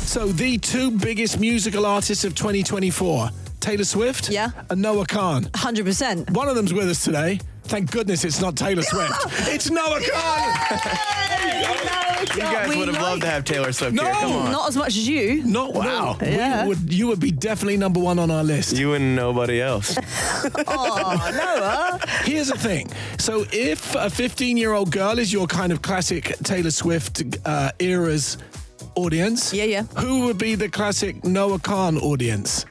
So the two biggest musical artists of 2024, Taylor Swift and Noah Kahan. 100%. One of them's with us today. Thank goodness it's not Taylor Swift. It's Noah Kahan. You guys would have loved to have Taylor Swift here. Come on. Not as much as you. Wow. Yeah. You would be definitely number one on our list. You and nobody else. Oh, Noah. Here's the thing. So if a 15-year-old girl is your kind of classic Taylor Swift era's audience, who would be the classic Noah Kahan audience?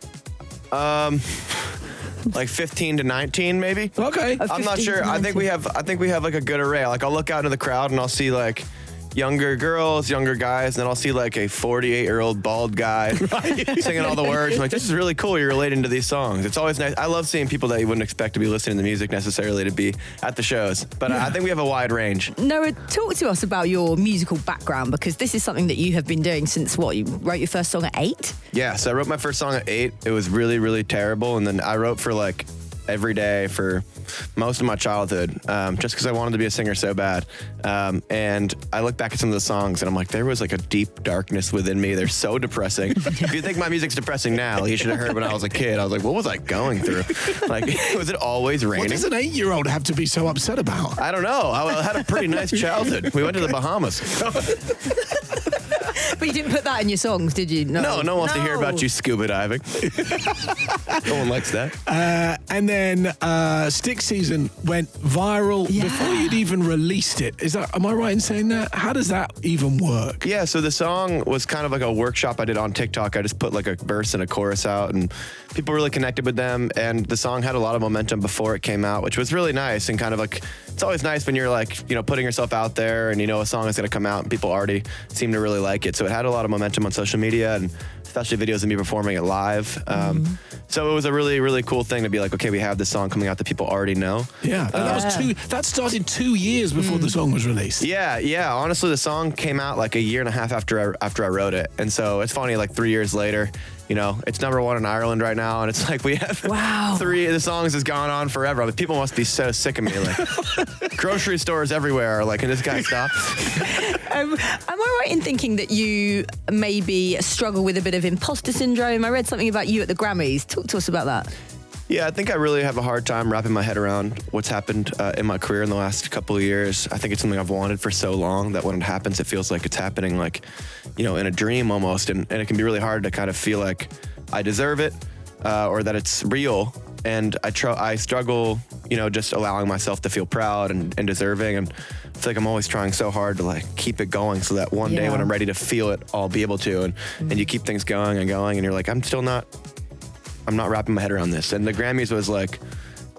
Like 15 to 19, maybe. Okay. I'm not sure. I think we have like a good array. Like I'll look out into the crowd and I'll see like younger girls, younger guys, and then I'll see like a 48-year-old bald guy singing all the words. I'm like, this is really cool. You're relating to these songs. It's always nice. I love seeing people that you wouldn't expect to be listening to music necessarily to be at the shows. But I think we have a wide range. Noah, talk to us about your musical background, because this is something that you have been doing since what? You wrote your first song at 8? Yeah, so I wrote my first song at 8. It was really, really terrible. And then I wrote for like every day for most of my childhood, just because I wanted to be a singer so bad. And I look back at some of the songs and I'm like, there was like a deep darkness within me. They're so depressing. If you think my music's depressing now, you should have heard when I was a kid. I was like, what was I going through? Like, was it always raining? What does an 8-year-old have to be so upset about? I don't know. I had a pretty nice childhood. We went to the Bahamas. But you didn't put that in your songs, did you? No one wants to hear about you scuba diving. No one likes that. And then Stick Season went viral before you'd even released it. Am I right in saying that? How does that even work? Yeah, so the song was kind of like a workshop I did on TikTok. I just put like a verse and a chorus out and people really connected with them. And the song had a lot of momentum before it came out, which was really nice. And kind of like, it's always nice when you're like, putting yourself out there and a song is going to come out and people already seem to really like it. So it had a lot of momentum on social media and especially videos of me performing it live. So it was a really, really cool thing to be like, okay, we have this song coming out that people already know. Yeah, that started 2 years before the song was released. Yeah. Honestly, the song came out like a year and a half after I wrote it. And so it's funny, like 3 years later, it's number one in Ireland right now. And it's like we have 3 of the songs has gone on forever. Like, people must be so sick of me. Like grocery stores everywhere are like, can this guy stop? Am I right in thinking that you maybe struggle with a bit of imposter syndrome? I read something about you at the Grammys. Talk to us about that. Yeah, I think I really have a hard time wrapping my head around what's happened in my career in the last couple of years. I think it's something I've wanted for so long that when it happens, it feels like it's happening like, in a dream almost. And it can be really hard to kind of feel like I deserve it or that it's real. And I struggle, just allowing myself to feel proud and deserving. And I feel like I'm always trying so hard to like keep it going so that one day when I'm ready to feel it, I'll be able to. And you keep things going and going and you're like, I'm not wrapping my head around this. And the Grammys was like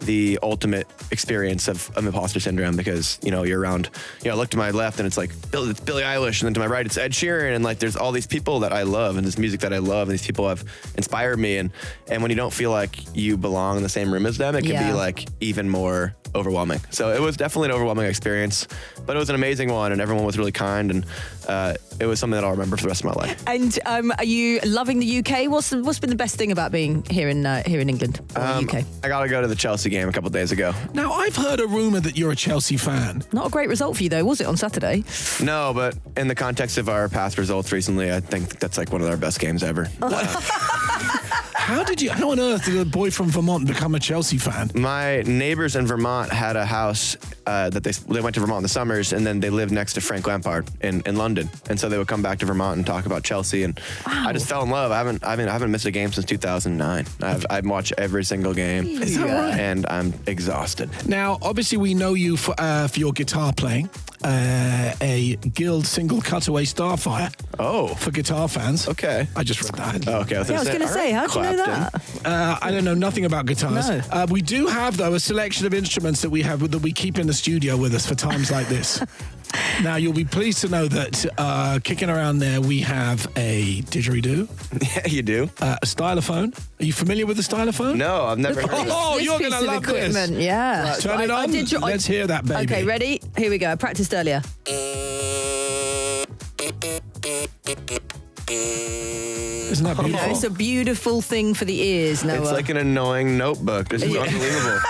the ultimate experience of imposter syndrome because, you're around, I look to my left and it's like, it's Billie Eilish. And then to my right, it's Ed Sheeran. And like, there's all these people that I love and this music that I love. And these people have inspired me. And when you don't feel like you belong in the same room as them, it can be like even more overwhelming. So it was definitely an overwhelming experience, but it was an amazing one and everyone was really kind. And it was something that I'll remember for the rest of my life. And are you loving the UK? What's been the best thing about being here in England or UK? I got to go to the Chelsea game a couple days ago. Now, I've heard a rumor that you're a Chelsea fan. Not a great result for you though, was it, on Saturday? No, but in the context of our past results recently, I think that's like one of our best games ever. How on earth did a boy from Vermont become a Chelsea fan? My neighbors in Vermont had a house that they went to Vermont in the summers, and then they lived next to Frank Lampard in London, and so they would come back to Vermont and talk about Chelsea, and I just fell in love. I haven't missed a game since 2009. I've watched every single game. Is that right? And I'm exhausted. Now, obviously, we know you for your guitar playing. A Guild single Cutaway Starfire. Oh. For guitar fans. Okay. I just read that. Oh, okay. I was going to say, how do you know that? I don't know nothing about guitars. No. We do have, though, a selection of instruments that we keep in the studio with us for times like this. Now, you'll be pleased to know that kicking around there, we have a didgeridoo. Yeah, you do. A stylophone. Are you familiar with the stylophone? No, I've never heard of it. Oh, you're going to love this. Yeah. Turn it on. Let's hear that, baby. Okay, ready? Here we go. I practiced earlier. Isn't that beautiful? It's a beautiful thing for the ears, Noah. It's like an annoying notebook. This is unbelievable.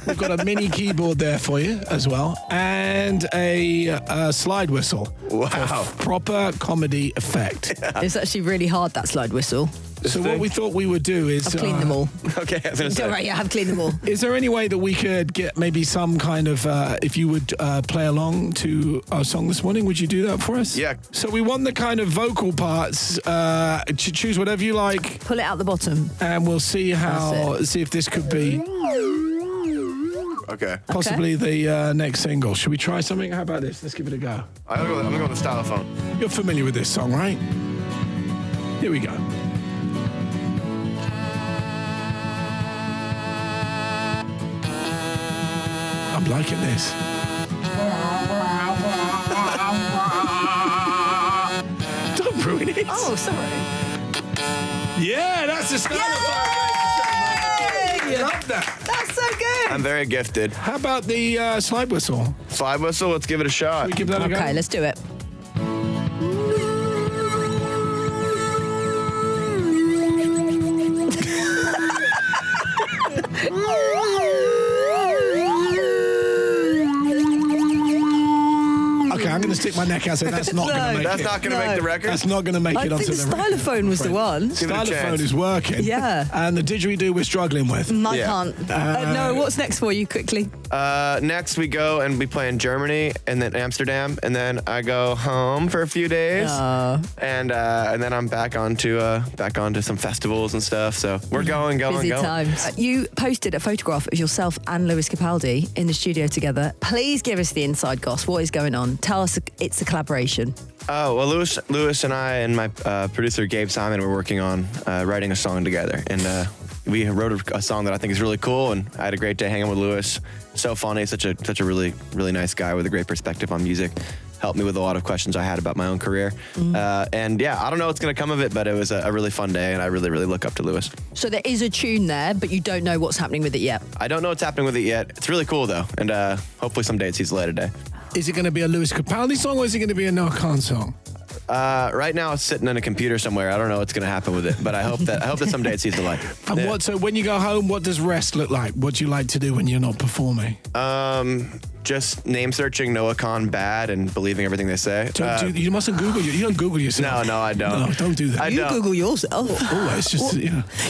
We've got a mini keyboard there for you as well, and a slide whistle. Wow. Proper comedy effect. It's actually really hard, that slide whistle. So what we thought we would do is... I've cleaned them all. Okay, I was going to say. Don't worry, I've cleaned them all. Is there any way that we could get maybe some kind of, if you would play along to our song this morning, would you do that for us? Yeah. So we want the kind of vocal parts, choose whatever you like. Pull it out the bottom. And we'll see see if this could be Okay. possibly the next single. Should we try something? How about this? Let's give it a go. I'm going to go with the stylophone. You're familiar with this song, right? Here we go. I'm liking this. Don't ruin it. Oh, sorry. Yeah, that's the style. Yay! Love that. That's so good. I'm very gifted. How about the slide whistle? Slide whistle, let's give it a shot. We give that a go. Okay, let's do it. Okay, I'm going to stick my neck out and say that's not going to make it. That's not going to make the record? That's not going to make I it think onto the the record. stylophone was the one. Give it a Stylophone chance. is working. Yeah. And the didgeridoo we're struggling with. I Yeah. can't. No, what's next for you, quickly? Next we go and we play in Germany and then Amsterdam and then I go home for a few days and then I'm back onto some festivals and stuff. So we're going. Busy times. You posted a photograph of yourself and Lewis Capaldi in the studio together. Please give us the inside goss. What is going on? Tell us it's a collaboration. Oh, well, Lewis and I and my producer Gabe Simon were working on writing a song together, and we wrote a song that I think is really cool. And I had a great day hanging with Lewis. So funny, such a really nice guy with a great perspective on music. Helped me with a lot of questions I had about my own career. And yeah, I don't know what's going to come of it, but it was a really fun day, and I really look up to Lewis. So there is a tune there, but you don't know what's happening with it yet. I don't know what's happening with it yet. It's really cool though, and hopefully someday it sees the light of day. Is it going to be a Lewis Capaldi song or is it going to be a Noah Kahan song? Right now it's sitting on a computer somewhere. I don't know what's going to happen with it, but I hope that someday it sees the light. And so when you go home, what does rest look like? What do you like to do when you're not performing? Just name searching Noah Kahan bad and believing everything they say. You mustn't Google you. You don't Google yourself. No, I don't. No, don't do that. You Google yourself. Oh, it's just,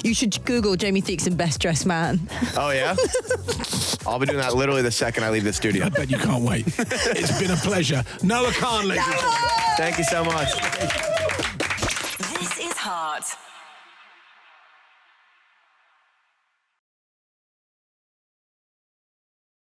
You should Google Jamie Theakston best dressed man. Oh, yeah? I'll be doing that literally the second I leave the studio. I bet you can't wait. It's been a pleasure. Noah Kahan, ladies and gentlemen. Thank you so much. This is Heart.